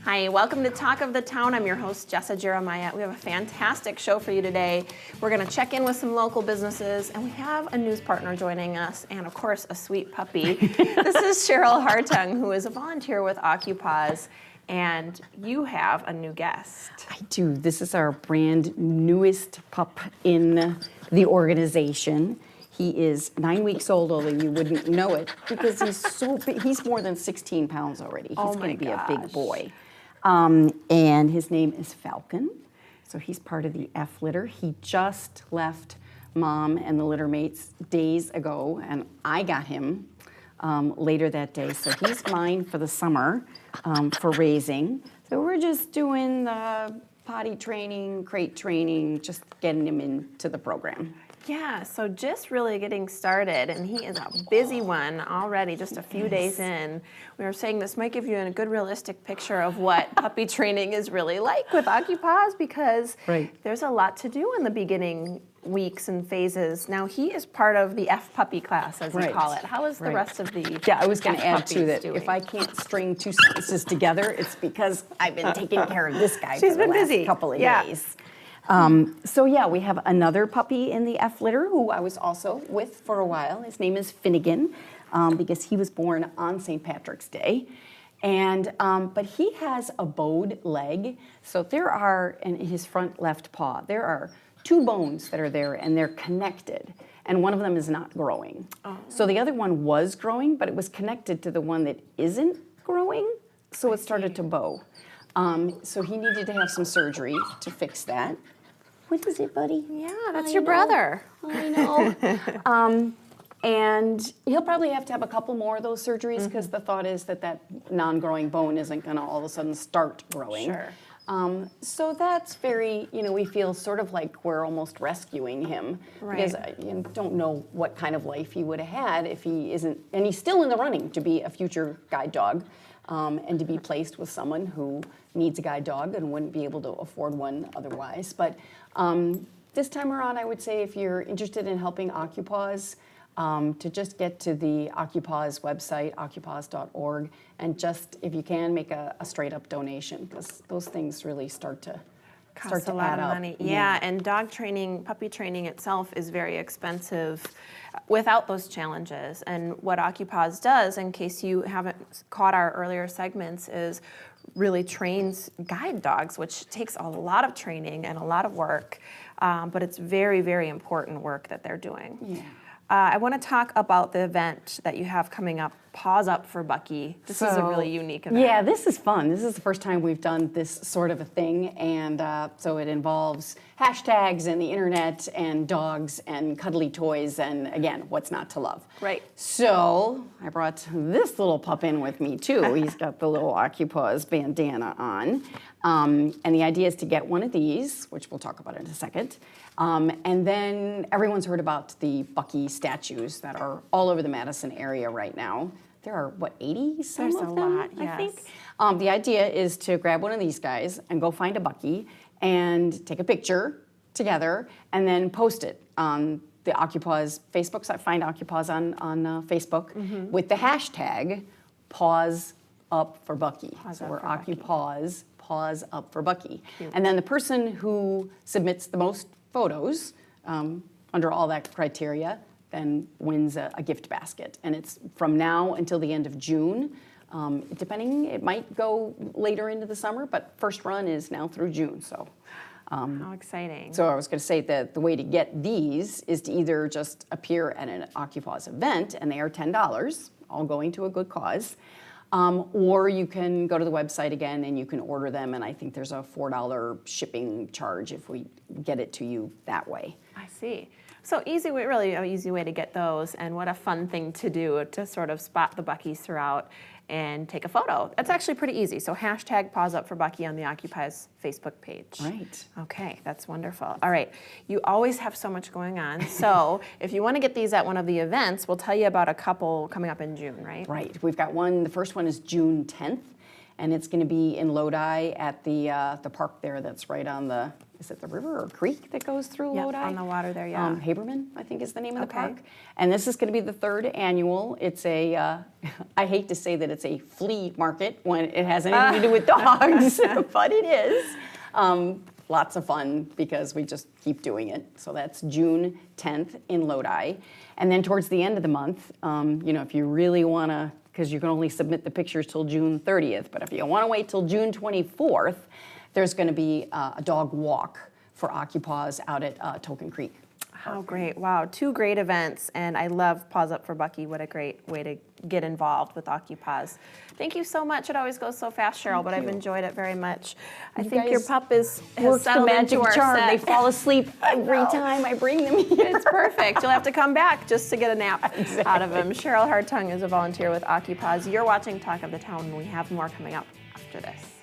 Hi, welcome to Talk of the Town. I'm your host, Jessa Jeremiah. We have a fantastic show for you today. We're going to check in with some local businesses, and we have a news partner joining us, and of course, a sweet puppy. This is Cheryl Hartung, who is a volunteer with Occupaws, and you have a new guest. I do. This is our brand newest pup in the organization. He is 9 weeks old, although you wouldn't know it because he's so big. He's more than 16 pounds already. He's going to be a big boy. And his name is Falcon. So he's part of the F litter. He just left mom and the litter mates days ago, and I got him later that day. So he's mine for the summer for raising. So we're just doing the potty training, crate training, just getting him into the program. Yeah, so just really getting started, and he is a busy one already, just a few days in. We were saying this might give you a good realistic picture of what puppy training is really like with Occupaws, because there's a lot to do in the beginning weeks and phases. Now, he is part of the F puppy class, as we call it. How is the rest of the Yeah, I was going to add to that. doing? If I can't string two sentences together, it's because I've been taking care of this guy She's for the been last busy. couple of days. So yeah, we have another puppy in the F litter who I was also with for a while. His name is Finnegan because he was born on St. Patrick's Day. And but he has a bowed leg. So there are, in his front left paw, there are two bones that are there and they're connected. And one of them is not growing. So the other one was growing, but it was connected to the one that isn't growing. So it started to bow. So he needed to have some surgery to fix that. What is it, buddy? Yeah, that's your brother. I know. And he'll probably have to have a couple more of those surgeries because the thought is that that non-growing bone isn't going to all of a sudden start growing. Sure. So that's very, we feel sort of like we're almost rescuing him because I don't know what kind of life he would have had if he isn't, and he's still in the running to be a future guide dog. And to be placed with someone who needs a guide dog and wouldn't be able to afford one otherwise. But this time around, I would say if you're interested in helping Occupaws, to just get to the Occupaws website, occupaws.org, and just, if you can, make a straight-up donation, because those things really start to Costs a lot of money. Yeah, and dog training, puppy training itself is very expensive without those challenges. And what Occupaws does, in case you haven't caught our earlier segments, is really trains guide dogs, which takes a lot of training and a lot of work, but it's very, very important work that they're doing. Yeah. I want to talk about the event that you have coming up, Paws Up for Bucky. This is a really unique event. Yeah, this is fun. This is the first time we've done this sort of a thing, and so it involves hashtags and the internet and dogs and cuddly toys and, again, what's not to love. Right. So I brought this little pup in with me, too. He's got the little Occupaws bandana on, and the idea is to get one of these, which we'll talk about in a second, and then everyone's heard about the Bucky statues that are all over the Madison area right now. There are, 80 some There's of a them, lot, I yes. think. The idea is to grab one of these guys and go find a Bucky and take a picture together and then post it on the Occupaws Facebook site. Find Occupaws on Facebook with the hashtag Paws Up for Bucky. So we're Occupaws, Paws Up for Bucky. Cute. And then the person who submits the most photos under all that criteria then wins a gift basket. And it's from now until the end of June. Depending, it might go later into the summer, but first run is now through June. So, how exciting. So I was going to say that the way to get these is to either just appear at an Occupaws event, and they are $10, all going to a good cause, or you can go to the website again and you can order them, and I think there's a $4 shipping charge if we get it to you that way. I see. So easy way, really an easy way to get those, and what a fun thing to do to sort of spot the Buckies throughout and take a photo. That's actually pretty easy. So hashtag Paws Up for Bucky on the Occupaws Facebook page. Right. Okay, that's wonderful. All right, you always have so much going on. So if you want to get these at one of the events, we'll tell you about a couple coming up in June, right? Right. We've got one. The first one is June 10th. and it's going to be in Lodi at the park there that's right on the, is it the river or creek that goes through Yep, Lodi? on the water there, yeah. Haberman, I think is the name of the Okay. park. And this is going to be the 3rd annual. It's a, I hate to say that it's a flea market when it has anything to do with dogs, but it is. Lots of fun because we just keep doing it. So that's June 10th in Lodi. And then towards the end of the month, if you really want to, because you can only submit the pictures till June 30th, but if you want to wait till June 24th, there's going to be a dog walk for Occupaws out at Token Creek. How great. Wow, 2 great events, and I love Paws Up for Bucky. What a great way to get involved with Occupaws. Thank you so much. It always goes so fast, Cheryl, but I've enjoyed it very much. I think your pup has settled into our charm. set. They fall asleep every time I bring them here. It's perfect. You'll have to come back just to get a nap out of him. Cheryl Hartung is a volunteer with Occupaws. You're watching Talk of the Town, and we have more coming up after this.